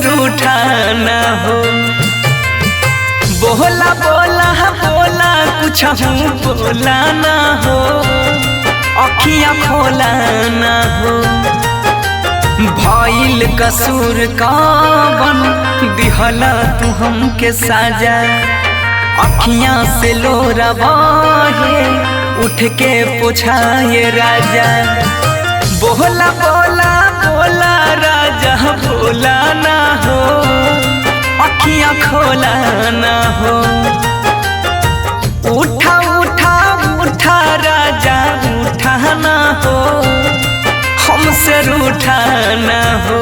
रूठाना हो। बोला बोला बोला कुछ बोला ना हो, अखियां खोला ना हो। भइल कसूर कवन दिहला तू हमके साजा, अखियां से लोरा बहे उठ के पोछाए राजा। बोला बोला बोला राजा बोला ना हो, अखियां खोला ना हो। उठा उठा उठा राजा उठा ना हो, हमसे रूठा ना हो।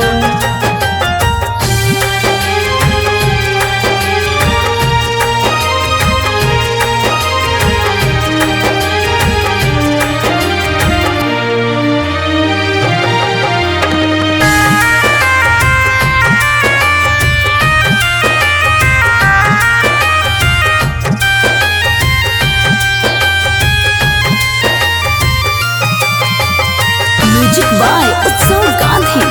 म्यूजिक बाय उत्सव गांधी।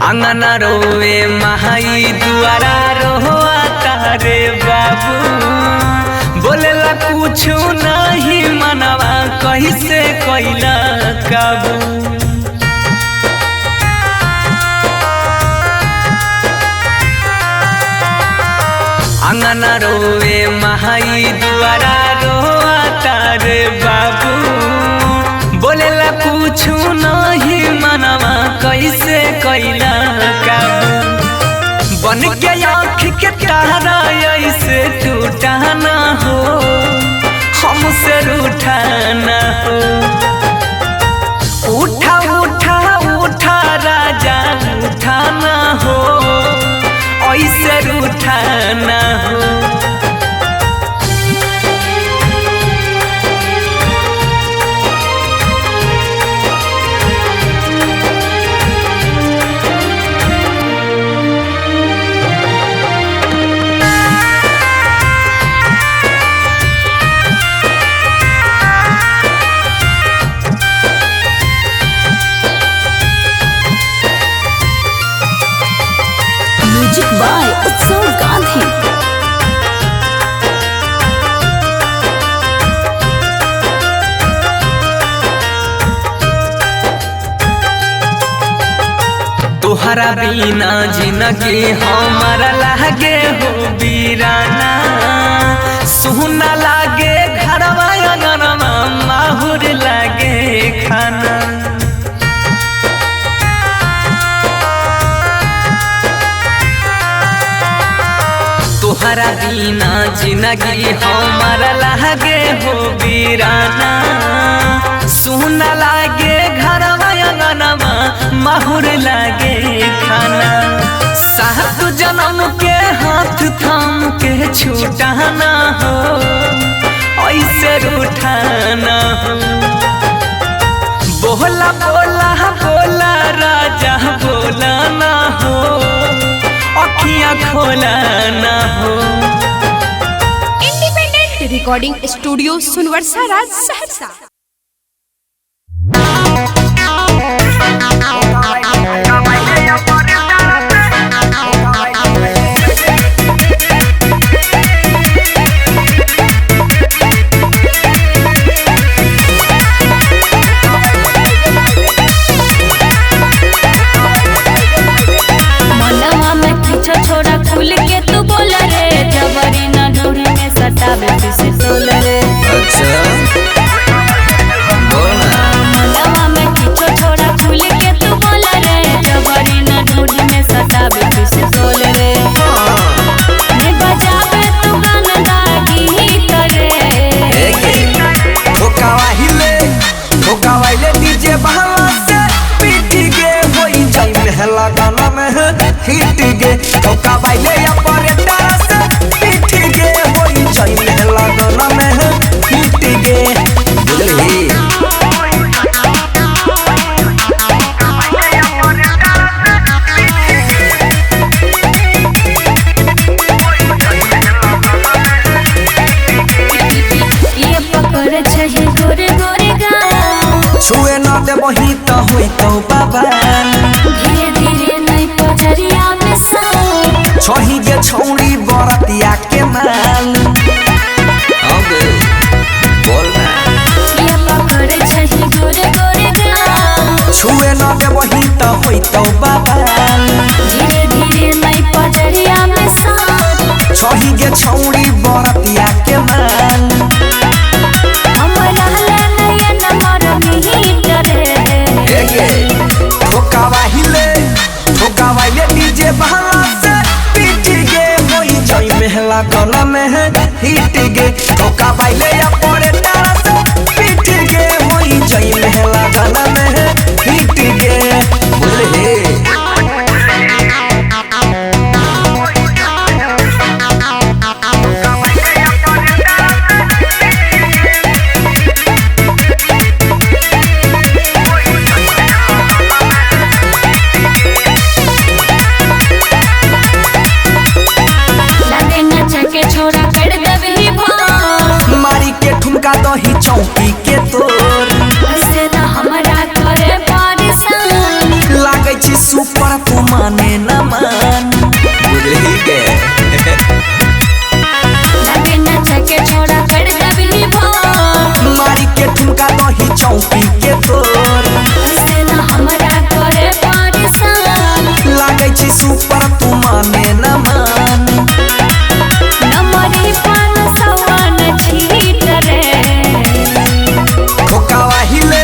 अंगना रोवे महाई दुआरा रोआ तारे बाबू। बोलेला कुछ नहीं मनवा कैसे कैला काबू। अंगना रोवे महाई दुआरा रोआ तारे बाबू। बोलेला कुछ नहीं मनवा कैसे कैला काबू। बन के आँख के तारा ऐसे टूटा ना हो, हमसे रूठा ना हो। उठा उठा उठा राजा उठा ना हो, ऐसे रूठा ना हो। म्यूजिक बाय उत्सव गांधी। तोहरा बिना जिंदगी हमारा लागे हो वीराना। सुना लागे घरवा अंगनवा माहुर लागे खाना। तोहरा बिना जिंदगी हमारा लागे हो वीराना। सुना लागे घरवा अंगनवा माहुर लागे खाना। सात जन्म के हाथ थाम के छूटा ना हो, ऐसे रूठा ना हो। बोला बोला बोला राजा बोला ना हो, अखियां खोला ना हो। इंडिपेंडेंट रिकॉर्डिंग स्टूडियो सुनवर्षा राज सहरसा। मनवा में किछो छोड़ा खुल के तू बोल रे, जबरी ना ढूंढी में सटावे से तोल रे। अच्छा दे वही तो होई तो बाबा धीरे धीरे नहीं पजरिया में सो छही गे छौड़ी बरतिया के माल आगे बोल ना ये पकड़े छही गोरे गोरे गाल छुए न दे वही तो होई तो बाबा धीरे धीरे नहीं पजरिया में सो छही गे छौड़ी बरतिया के माल हमरा नया नंबर मीटर एगे ठोकावाइले डीजे बहला से पीट गे होई जई महला गला में है हिट गे ठोकावाइले या पड़े तारा से पीट गे होई जई महला गला में है हिट गे बोले छोरा कर देबही भार मारी के ठुमका दही चौकी के तोर ऐसे ना हमरा करे परेशान लागे छी सुपर तू माने न मान बुझली गे लगे ना छके छोरा कर देबही भार मारी के ठुमका दही चौकी के तोर ऐसे ना हमरा करे परेशान लागे छी सुपर तू माने न मान नमरी पान सवन छीट रे ठोकावाइले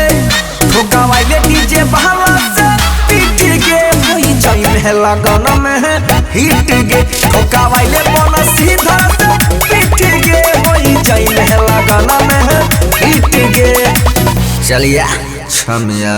डीजे बहला से पीट गे होई जई महला गाना में है हिट गे ठोकावाइले बोला सीधा से पीट गे होई जई महला गाना में है हिट गे चलिया छमिया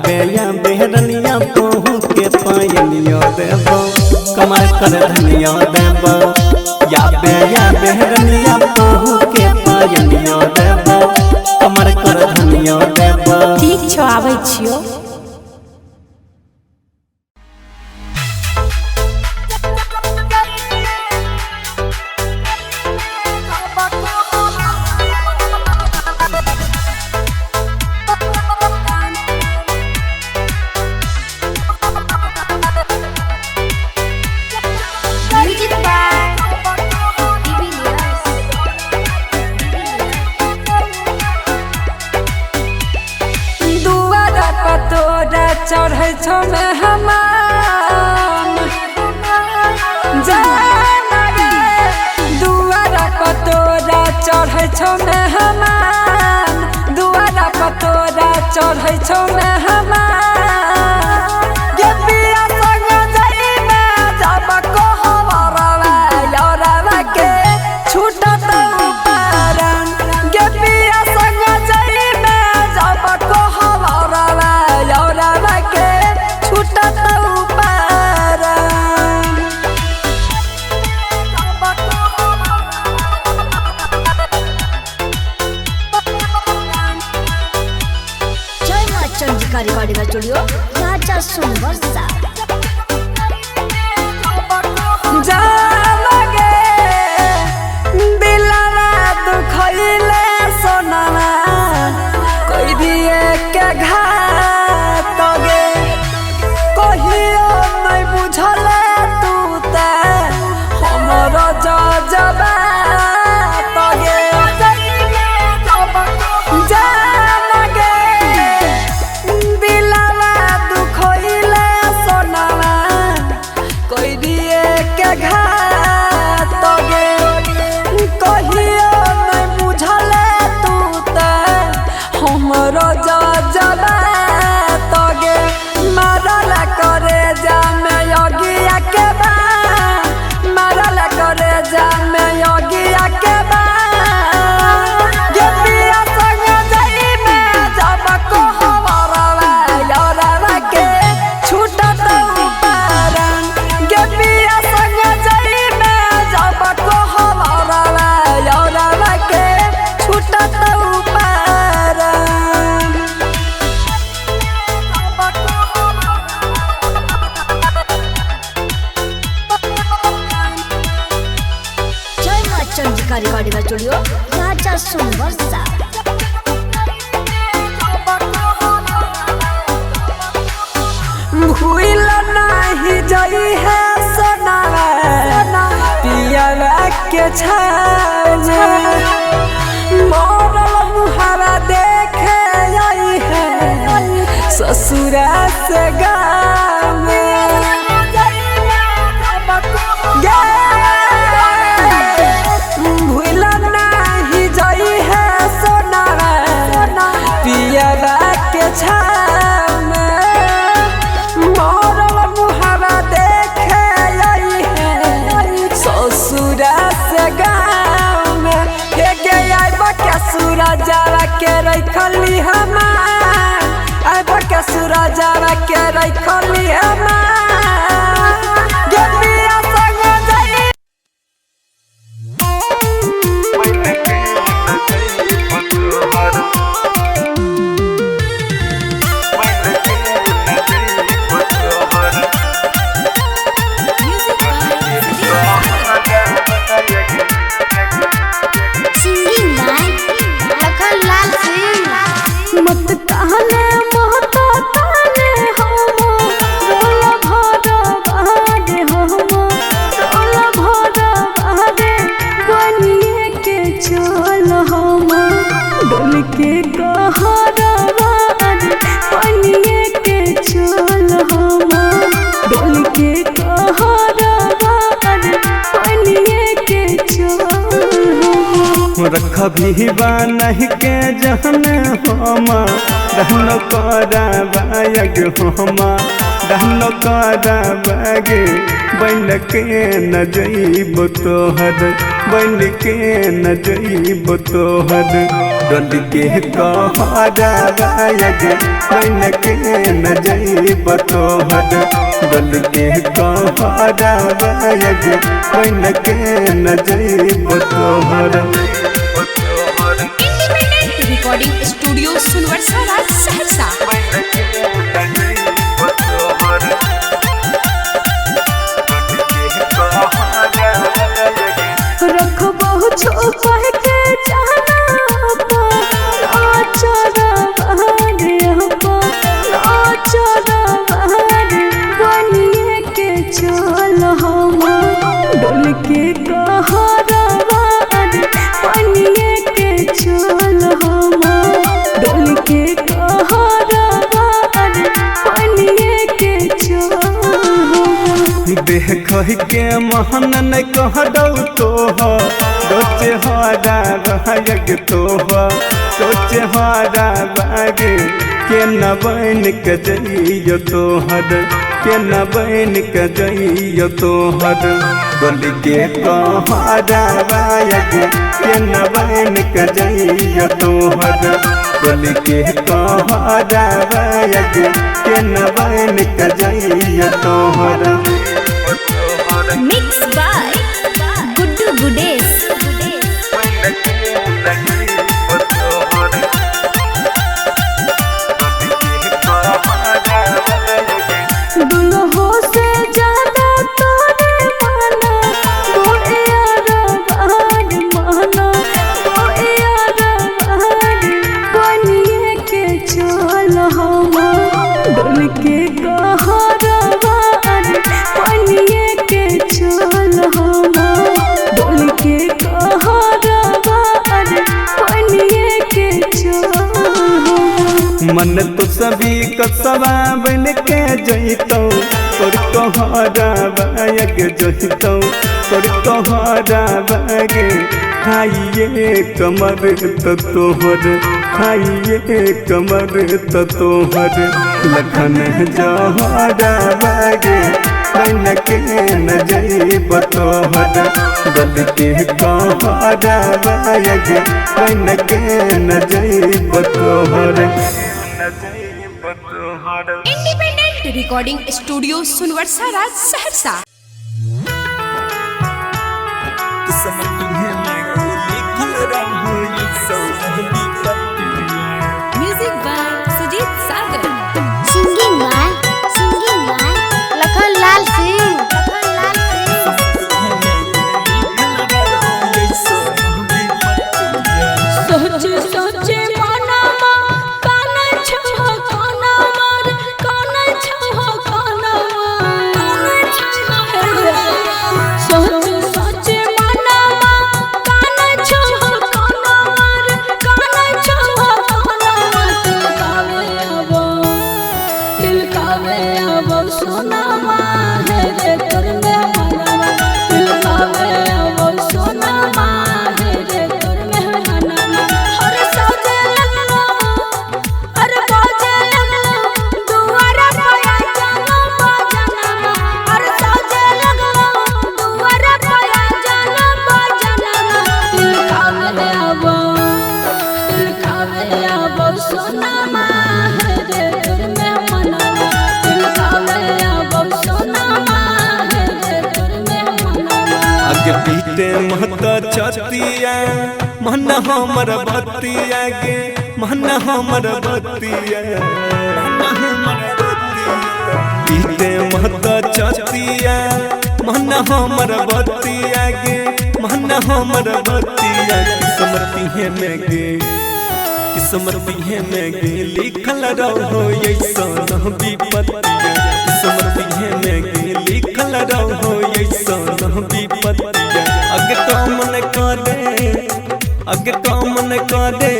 बेहरनिया पहू के पायनिया देबो कमर कर धनिया देबो या बेहरनिया पहू के पायनिया देबो कमर कर धनिया देबो ठीक छौ आबै छियो चढ़ै छौ में हमान जाना रे दुआरा पतोरा चढ़ै छौ में हमान दुआरा पतोरा चढ़ै छौ में हमान गे पिया संग जाई में जब कहवरवा यौरवा के छूटत पारन गे पिया संग जाई में जब कहवरवा यौरवा के छूटत पारन जय मां चंद्रिका रिकॉर्डिंग स्टूडियो राजा सुनवर्षा जालगे दिलवा दुखइले सोनावा कोई दिए के घात गे कहियो नहीं बुझले तू ते हमर जजबा तगे जालगे दिलवा दुखइले सोनावा कोई दिए के घात गे कहियो नहीं बुझले तू ते हमर जजबा तगे मारल करे जा में योगिया के बा मारल करे जा में योगिया के बा गे पिया संग जाई में जब कहवरवा सुनबरसा भूल नहीं जई है सोनावा पियावा के छाव मोरल मुहावा देखे आई है ससुरा से गाँव भूल नहीं जई है सोनावा पियावा के छाव मोरल मुहावा देखे आई है ससुरा से गाँव में के आइबा के सूरजावा के रखली हमार आइबा के सूरजावा के रखली हमार गेलिया संग जाई सिंगिंग बाय लखन लाल सिंह मत कहने मोहता कहने हम रोला भरा बहागे हम रोला भरा बहागे बनिए के चल हम डोल के कहरा बनिए के चल हम डोल के कहरा बनिए के चल रख भी नहीं के जहन हम रहनो करा बायग हम रहनो करा बागे बन के न जइब तोहर बन के न जइब तोहर डोल के कहरा बायग बन के न जइब तोहर डोल के कहरा बायग बन के न जइब तोहर इंडिपेंडेंट रिकॉर्डिंग स्टूडियो सुनवरसा राज सहरसा रख बहु छुपा के जाना आचरा बहारे आचरा बहारे बनिए के चल हम डोल के कहरा बनिए के चल हम डोल के कहरा बनिए के चल देख के महन न कह दौ तोह सोचे हरा बाग तोह सोचे हरा बागे के न बन के जइयो तोहर के न बन के जइयो तोहर डोल के कहरा बाग के न बन के जइयो तोहर डोल के कहरा बाग के न बन के जइयो तोहर मिक्स बाय गुड्डू गुडेश दुल्हो से ज्यादा तोरे माना बोए यार माना बोए यार बनिए के चल हम डोल के कहरा बनिए के चल हम डोल के कहरा बनिए के चल मन तो सभी कसवा बन के जइतौ तोर कहरा बाग जइतौ तोर कहरा बागे खाइए कमर तो तोहर खाइए कमर तो तोहर लखन जहरा बागे बन के न जइब तोहर डोल के कहरा बाग बन के न जइब तोहर इंडिपेंडेंट रिकॉर्डिंग स्टूडियो सुनवरसा Raj Saharsa music by Sujeet Sagar singing by Lakhan Lal Singh सोचे सोचे मनमा काना छो काना मार काना छो काना सोचे सोचे मनमा काना छो काना मार काना छो काना दिल कावे अब सोना माँ है रे कर में मनवा दिल कावे अब सोना माँ है रे कर में मनवा हर सजे लगलो अरे बाजे लगलो दुआरा पाया जानो बाजना हर सजे लगलो दुआरा पाया जानो बाजना दिल कावे अब सोना माँ है रे कर में मनवा दिल कावे अब सोना माँ है रे कर में मनवा आगे पीते महता छतिया मन हमर बतिया गे मन हमर बतिया पीते महता छतिया मन हमर बतिया गे मन हमर बतिया किस्मती है में गे किस्मती है में गे लिखल रहो ऐसा विपत्तिया किस्मती है में गे लिखल रहो ऐसा विपत्तिया अगे तो मन करे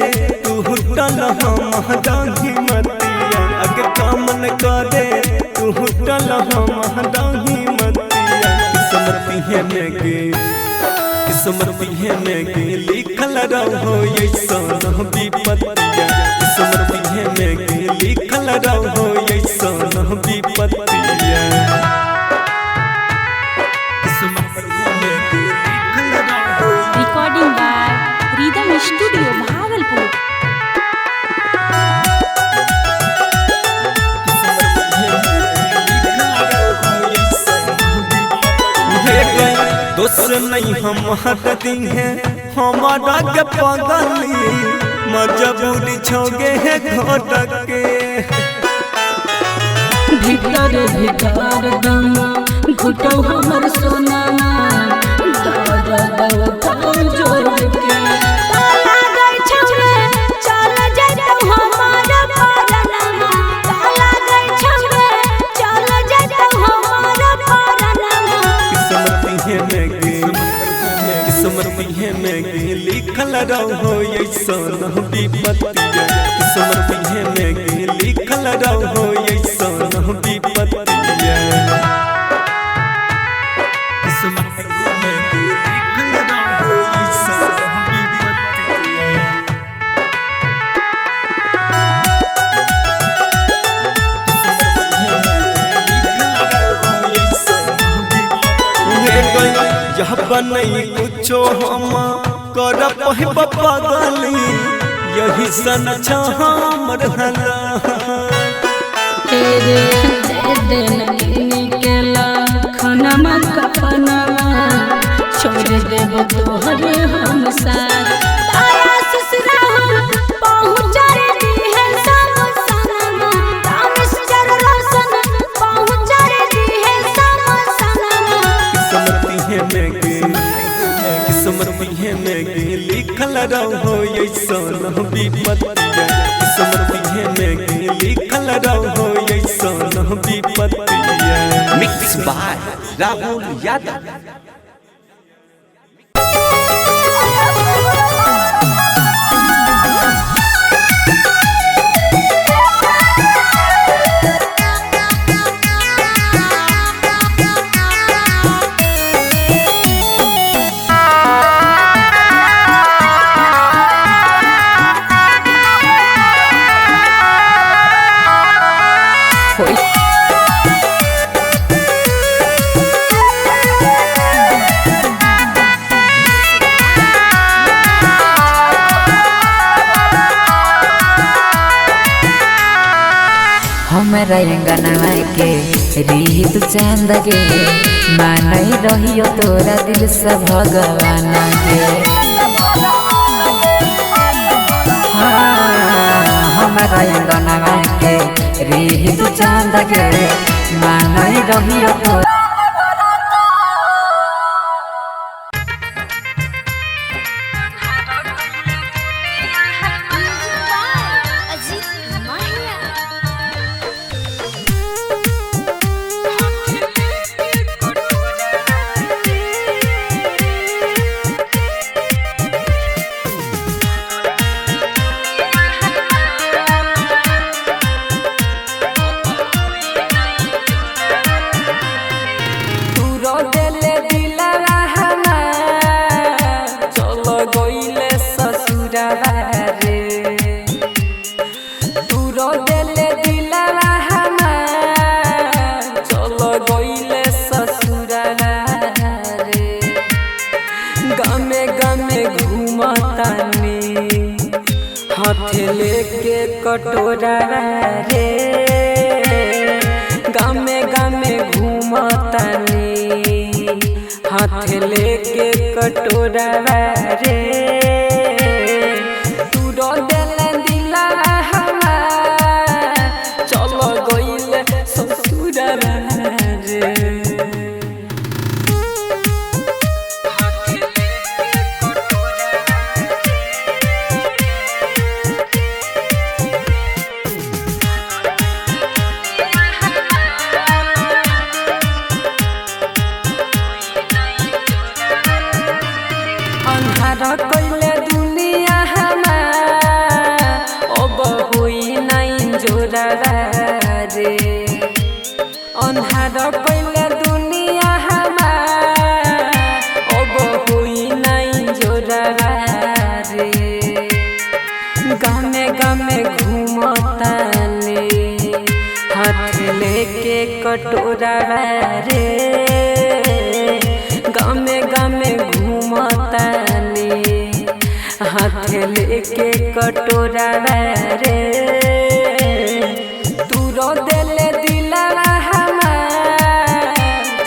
तू हुटल हम दाही मतिया अगे तो मन करे तू हुटल हम दाही मतिया किस्मती है में गे किस्मती है में गे लिखल रहो ऐसा विपत्तिया किस्मती है में गे लिखल रहो ऐसा विपत्तिया recording by rhythm studio Bhagalpur. दोस्त नहीं हम हटती हैं हमारा के पगली मजबूरी छोगे है घोटक के भीतर भीतर दम घुटो हमर सोना जोड़ के ताला गई छवे चल जइतो हमारा परनमा ताला गई छवे चल जइतो हमारा परनमा किस्मती है में गे किस्मती है में गे लिखल रहो ऐसा विपत्तिया किस्मती है में गे लिखल रहो ऐसा विपत्तिया किस्मती है में गे लिखल रहो ऐसा विपत्तिया यह बनई कुछो हम कर पहिब पगली यही सन हमर हला तेरे दे दिन के खाना मत कपनवा छोड़ देब तोहर हम साथ तारा ससुरा पहुँच दी है सब सनमा तामिस जर रोशन पहुँच दी है सब सनमा किस्मती है में गे किस्मती है में गे लिखल रहो ऐसा विपत्तिया किस्मती है में गे लिखल रहो ऐसा विपत्तिया मिक्स बाय राहुल यादव। हमरा अंगनवा के रीत चांद गे मानई रहियो तोरा दिल से भगवान के हमरा अंगनवा के रीत चांद गे मानई रहियो तोरा हाथ लेके कटोरा रे गामे गामे घूमतानी हाथ लेके कटोरा रे तू रो दिल दिला हमार चलो गइल ससुरा रे अन्हार कइले दुनिया हमार अब होई नाइन जोरा रे अन्हार कइले दुनिया हमार अब होई नाइन जोरा रे गामे गामे घूमतानी हाथ लेके कटोरा रे गामे गामे घूमतानी हाथ लेके कटोरा रे तू रो दिले दिला हमार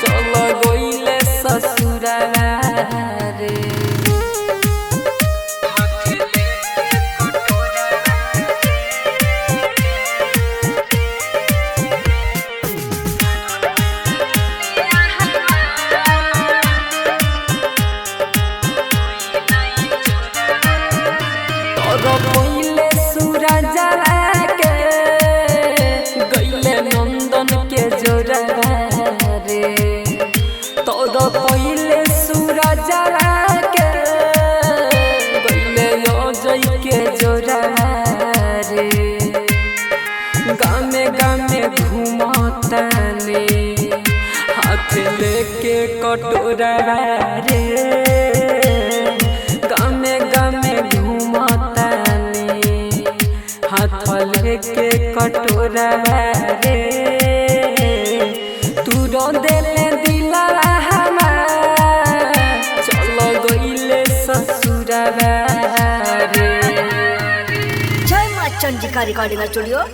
चलो गइले ससुरा रे पहिले सूरज के गइले नंदन के जोरा रे तोर पहिले सूरज के गइले अजय के जोरा रे गामे गामे घूमतानी हाथ लेके कटोरा रे गामे गामे घूमतानी हाथ लेके कटोरा रे तू रो दिले दिला हमार चलो गइले ससुरा रे जय माँ चंडिका रिकॉर्डिंग स्टूडियो